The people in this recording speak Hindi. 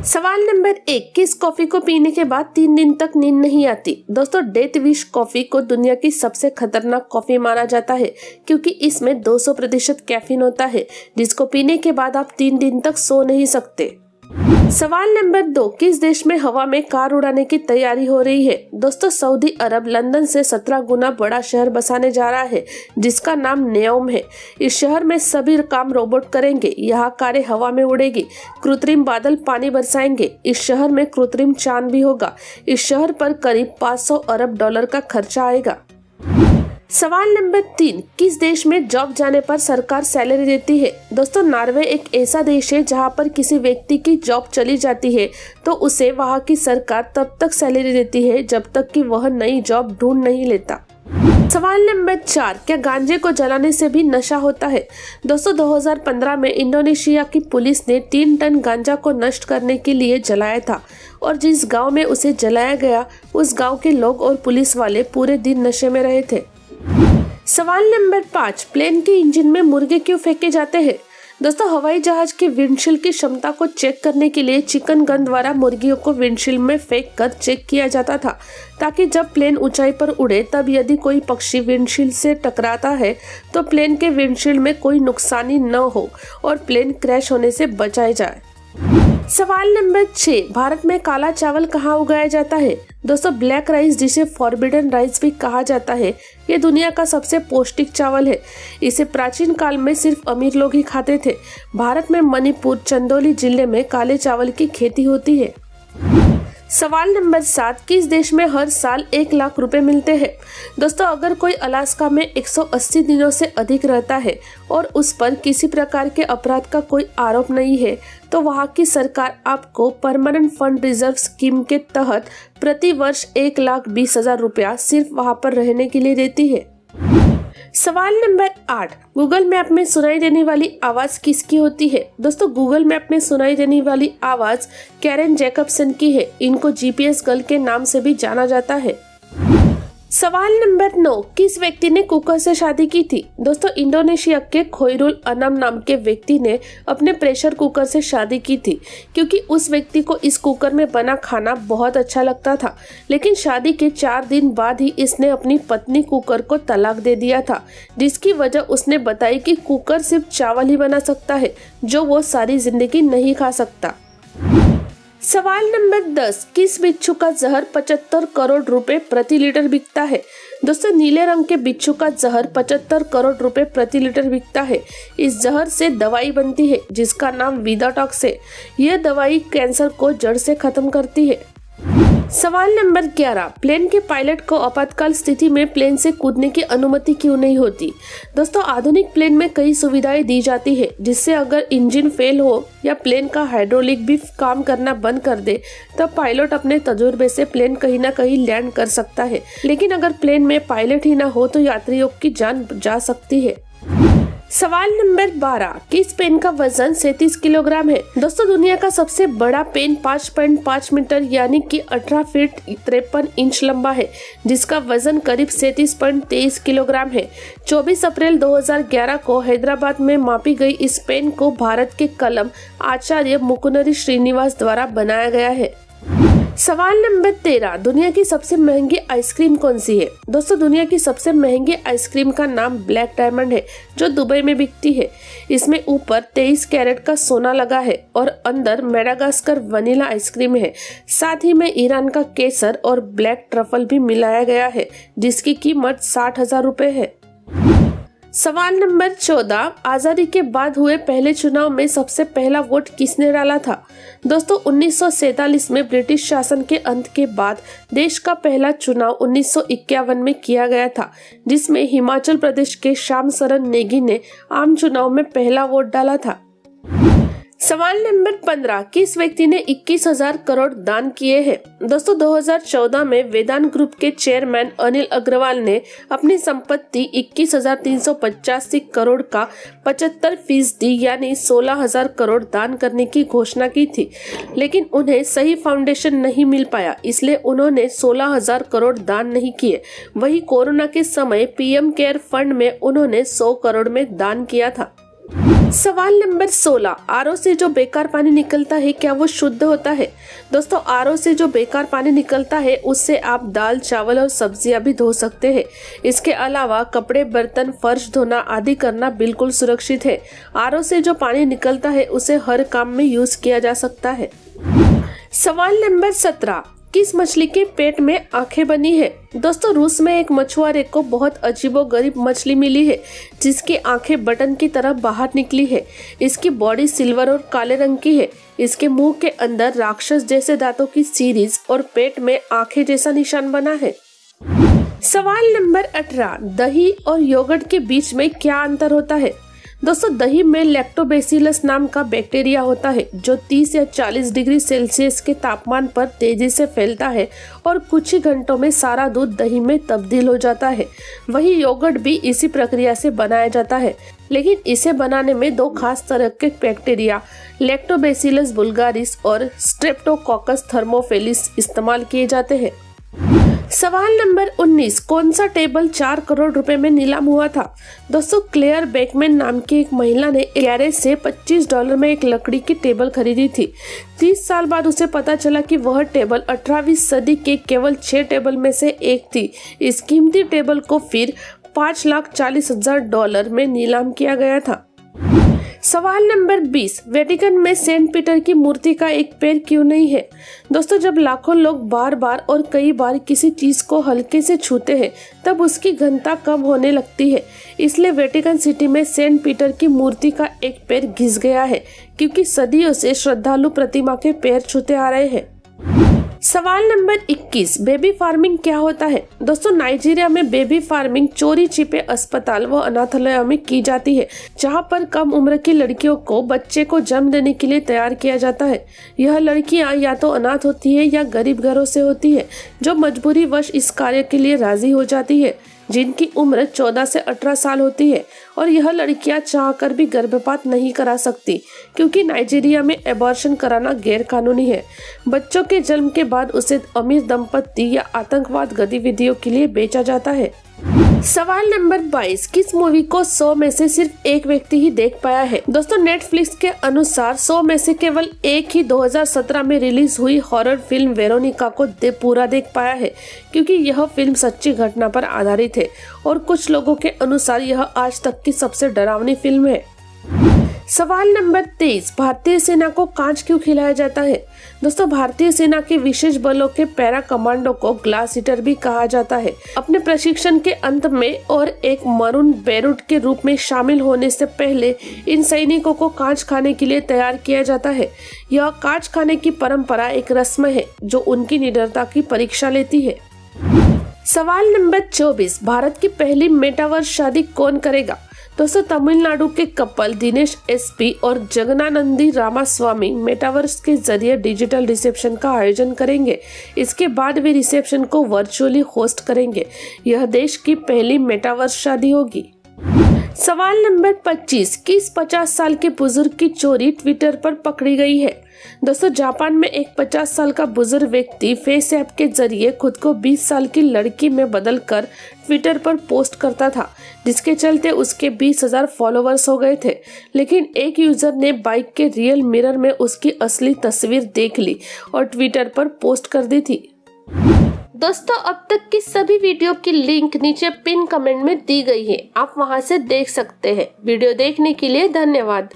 सवाल नंबर 1, किस कॉफी को पीने के बाद 3 दिन तक नींद नहीं आती? दोस्तों, डेथ विश कॉफी को दुनिया की सबसे खतरनाक कॉफी माना जाता है क्योंकि इसमें 200% कैफीन होता है, जिसको पीने के बाद आप 3 दिन तक सो नहीं सकते। सवाल नंबर 2, किस देश में हवा में कार उड़ाने की तैयारी हो रही है? दोस्तों, सऊदी अरब लंदन से 17 गुना बड़ा शहर बसाने जा रहा है जिसका नाम नेओम है। इस शहर में सभी काम रोबोट करेंगे। यहाँ कारें हवा में उड़ेगी, कृत्रिम बादल पानी बरसाएंगे। इस शहर में कृत्रिम चांद भी होगा। इस शहर पर करीब 500 अरब डॉलर का खर्चा आएगा। सवाल नंबर 3, किस देश में जॉब जाने पर सरकार सैलरी देती है? दोस्तों, नॉर्वे एक ऐसा देश है जहां पर किसी व्यक्ति की जॉब चली जाती है तो उसे वहां की सरकार तब तक सैलरी देती है जब तक कि वह नई जॉब ढूंढ नहीं लेता। सवाल नंबर 4, क्या गांजे को जलाने से भी नशा होता है? दोस्तों, 2015 में इंडोनेशिया की पुलिस ने 3 टन गांजा को नष्ट करने के लिए जलाया था और जिस गांव में उसे जलाया गया उस गांव के लोग और पुलिस वाले पूरे दिन नशे में रहे थे। सवाल नंबर 5, प्लेन के इंजन में मुर्गे क्यों फेंके जाते हैं? दोस्तों, हवाई जहाज के विंडशील्ड की क्षमता को चेक करने के लिए चिकन गन द्वारा मुर्गियों को विंडशील्ड में फेंक कर चेक किया जाता था ताकि जब प्लेन ऊंचाई पर उड़े तब यदि कोई पक्षी विंडशील्ड से टकराता है तो प्लेन के विंडशील्ड में कोई नुकसानी न हो और प्लेन क्रैश होने से बचाया जाए। सवाल नंबर 6, भारत में काला चावल कहाँ उगाया जाता है? दोस्तों, ब्लैक राइस, जिसे फॉरबिडन राइस भी कहा जाता है, ये दुनिया का सबसे पौष्टिक चावल है। इसे प्राचीन काल में सिर्फ अमीर लोग ही खाते थे। भारत में मणिपुर चंदौली जिले में काले चावल की खेती होती है। सवाल नंबर 7, किस देश में हर साल 1 लाख रुपए मिलते हैं? दोस्तों, अगर कोई अलास्का में 180 दिनों से अधिक रहता है और उस पर किसी प्रकार के अपराध का कोई आरोप नहीं है तो वहां की सरकार आपको परमानेंट फंड रिजर्व स्कीम के तहत प्रति वर्ष 1,20,000 रुपया सिर्फ वहां पर रहने के लिए देती है। सवाल नंबर 8, गूगल मैप में सुनाई देने वाली आवाज किसकी होती है? दोस्तों, गूगल मैप में सुनाई देने वाली आवाज कैरेन जैकबसन की है। इनको जीपीएस गर्ल के नाम से भी जाना जाता है। सवाल नंबर 9, किस व्यक्ति ने कुकर से शादी की थी? दोस्तों, इंडोनेशिया के खोइरुल अनम नाम के व्यक्ति ने अपने प्रेशर कुकर से शादी की थी क्योंकि उस व्यक्ति को इस कुकर में बना खाना बहुत अच्छा लगता था। लेकिन शादी के 4 दिन बाद ही इसने अपनी पत्नी कुकर को तलाक दे दिया था, जिसकी वजह उसने बताई कि कुकर सिर्फ चावल ही बना सकता है जो वो सारी जिंदगी नहीं खा सकता। सवाल नंबर 10, किस बिच्छू का जहर 75 करोड़ रुपए प्रति लीटर बिकता है? दोस्तों, नीले रंग के बिच्छू का जहर 75 करोड़ रुपए प्रति लीटर बिकता है। इस जहर से दवाई बनती है जिसका नाम वीदाटॉक्स है। यह दवाई कैंसर को जड़ से खत्म करती है। सवाल नंबर 11, प्लेन के पायलट को आपातकाल स्थिति में प्लेन से कूदने की अनुमति क्यों नहीं होती? दोस्तों, आधुनिक प्लेन में कई सुविधाएं दी जाती है जिससे अगर इंजन फेल हो या प्लेन का हाइड्रोलिक भी काम करना बंद कर दे तब पायलट अपने तजुर्बे से प्लेन कहीं ना कहीं लैंड कर सकता है। लेकिन अगर प्लेन में पायलट ही ना हो तो यात्रियों की जान जा सकती है। सवाल नंबर 12, किस पेन का वजन 37 किलोग्राम है? दोस्तों, दुनिया का सबसे बड़ा पेन 5.5 मीटर यानी कि 18 फीट 53 इंच लंबा है जिसका वजन करीब 37.23 किलोग्राम है। 24 अप्रैल 2011 को हैदराबाद में मापी गई इस पेन को भारत के कलम आचार्य मुकुनरी श्रीनिवास द्वारा बनाया गया है। सवाल नंबर 13, दुनिया की सबसे महंगी आइसक्रीम कौन सी है? दोस्तों, दुनिया की सबसे महंगी आइसक्रीम का नाम ब्लैक डायमंड है जो दुबई में बिकती है। इसमें ऊपर 23 कैरेट का सोना लगा है और अंदर मेडागास्कर वनीला आइसक्रीम है। साथ ही में ईरान का केसर और ब्लैक ट्रफल भी मिलाया गया है जिसकी कीमत 60,000 रुपए है। सवाल नंबर 14, आजादी के बाद हुए पहले चुनाव में सबसे पहला वोट किसने डाला था? दोस्तों, 1947 में ब्रिटिश शासन के अंत के बाद देश का पहला चुनाव 1951 में किया गया था जिसमें हिमाचल प्रदेश के श्याम शरण नेगी ने आम चुनाव में पहला वोट डाला था। सवाल नंबर 15, किस व्यक्ति ने 21,000 करोड़ दान किए हैं? दोस्तों, 2014 में वेदांत ग्रुप के चेयरमैन अनिल अग्रवाल ने अपनी संपत्ति 21,385 करोड़ का 75% यानी 16,000 करोड़ दान करने की घोषणा की थी, लेकिन उन्हें सही फाउंडेशन नहीं मिल पाया, इसलिए उन्होंने 16,000 करोड़ दान नहीं किए। वही कोरोना के समय पीएम केयर फंड में उन्होंने 100 करोड़ में दान किया था। सवाल नंबर 16, आरओ से जो बेकार पानी निकलता है क्या वो शुद्ध होता है? दोस्तों, आरओ से जो बेकार पानी निकलता है उससे आप दाल, चावल और सब्जियां भी धो सकते हैं। इसके अलावा कपड़े, बर्तन, फर्श धोना आदि करना बिल्कुल सुरक्षित है। आरओ से जो पानी निकलता है उसे हर काम में यूज किया जा सकता है। सवाल नंबर 17, किस मछली के पेट में आंखें बनी है? दोस्तों, रूस में एक मछुआरे को बहुत अजीबोगरीब मछली मिली है जिसकी आंखें बटन की तरह बाहर निकली है। इसकी बॉडी सिल्वर और काले रंग की है। इसके मुंह के अंदर राक्षस जैसे दांतों की सीरीज और पेट में आंखें जैसा निशान बना है। सवाल नंबर 18, दही और योगर्ट के बीच में क्या अंतर होता है? दोस्तों, दही में लैक्टोबैसिलस नाम का बैक्टीरिया होता है जो 30 या 40 डिग्री सेल्सियस के तापमान पर तेजी से फैलता है और कुछ ही घंटों में सारा दूध दही में तब्दील हो जाता है। वही योगर्ट भी इसी प्रक्रिया से बनाया जाता है, लेकिन इसे बनाने में दो खास तरह के बैक्टीरिया लैक्टोबैसिलस बुल्गारिस और स्ट्रेप्टोकोकस थर्मोफिलिस इस्तेमाल किए जाते हैं। सवाल नंबर 19, कौन सा टेबल 4 करोड़ रुपए में नीलाम हुआ था? दोस्तों, क्लेयर बेकमैन नाम की एक महिला ने गैरेज से $25 में एक लकड़ी की टेबल खरीदी थी। 30 साल बाद उसे पता चला कि वह टेबल 18वीं सदी के केवल 6 टेबल में से एक थी। इस कीमती टेबल को फिर $5,40,000 में नीलाम किया गया था। सवाल नंबर 20, वेटिकन में सेंट पीटर की मूर्ति का एक पैर क्यों नहीं है? दोस्तों, जब लाखों लोग बार बार और कई बार किसी चीज को हल्के से छूते हैं तब उसकी घनता कम होने लगती है। इसलिए वेटिकन सिटी में सेंट पीटर की मूर्ति का एक पैर घिस गया है क्योंकि सदियों से श्रद्धालु प्रतिमा के पैर छूते आ रहे हैं। सवाल नंबर 21, बेबी फार्मिंग क्या होता है? दोस्तों, नाइजीरिया में बेबी फार्मिंग चोरी छिपे अस्पताल व अनाथालयों में की जाती है जहां पर कम उम्र की लड़कियों को बच्चे को जन्म देने के लिए तैयार किया जाता है। यह लड़कियां या तो अनाथ होती है या गरीब घरों से होती है जो मजबूरी वश इस कार्य के लिए राजी हो जाती है, जिनकी उम्र 14 से 18 साल होती है। और यह लड़कियां चाहकर भी गर्भपात नहीं करा सकती क्योंकि नाइजीरिया में एबॉर्शन कराना गैर कानूनी है। बच्चों के जन्म के बाद उसे अमीर दंपत्ति या आतंकवाद गतिविधियों के लिए बेचा जाता है। सवाल नंबर 22, किस मूवी को 100 में से सिर्फ एक व्यक्ति ही देख पाया है? दोस्तों, नेटफ्लिक्स के अनुसार 100 में से केवल एक ही 2017 में रिलीज हुई हॉरर फिल्म वेरोनिका को पूरा देख पाया है क्योंकि यह फिल्म सच्ची घटना पर आधारित है और कुछ लोगों के अनुसार यह आज तक की सबसे डरावनी फिल्म है। सवाल नंबर 23, भारतीय सेना को कांच क्यों खिलाया जाता है? दोस्तों, भारतीय सेना के विशेष बलों के पैरा कमांडो को ग्लास ईटर भी कहा जाता है। अपने प्रशिक्षण के अंत में और एक मरून बैरूट के रूप में शामिल होने से पहले इन सैनिकों को कांच खाने के लिए तैयार किया जाता है। यह कांच खाने की परंपरा एक रस्म है जो उनकी निडरता की परीक्षा लेती है। सवाल नंबर 24, भारत की पहली मेटावर्स शादी कौन करेगा? दोस्तों, तमिलनाडु के कपल दिनेश एसपी और जगनानंदी रामास्वामी मेटावर्स के जरिए डिजिटल रिसेप्शन का आयोजन करेंगे। इसके बाद वे रिसेप्शन को वर्चुअली होस्ट करेंगे। यह देश की पहली मेटावर्स शादी होगी। सवाल नंबर 25, किस 50 साल के बुजुर्ग की चोरी ट्विटर पर पकड़ी गई है? दोस्तों, जापान में एक 50 साल का बुजुर्ग व्यक्ति फेस ऐप के जरिए खुद को 20 साल की लड़की में बदलकर ट्विटर पर पोस्ट करता था, जिसके चलते उसके 20,000 फॉलोअर्स हो गए थे। लेकिन एक यूजर ने बाइक के रियल मिरर में उसकी असली तस्वीर देख ली और ट्विटर पर पोस्ट कर दी थी। दोस्तों, अब तक की सभी वीडियो की लिंक नीचे पिन कमेंट में दी गई है, आप वहां से देख सकते हैं। वीडियो देखने के लिए धन्यवाद।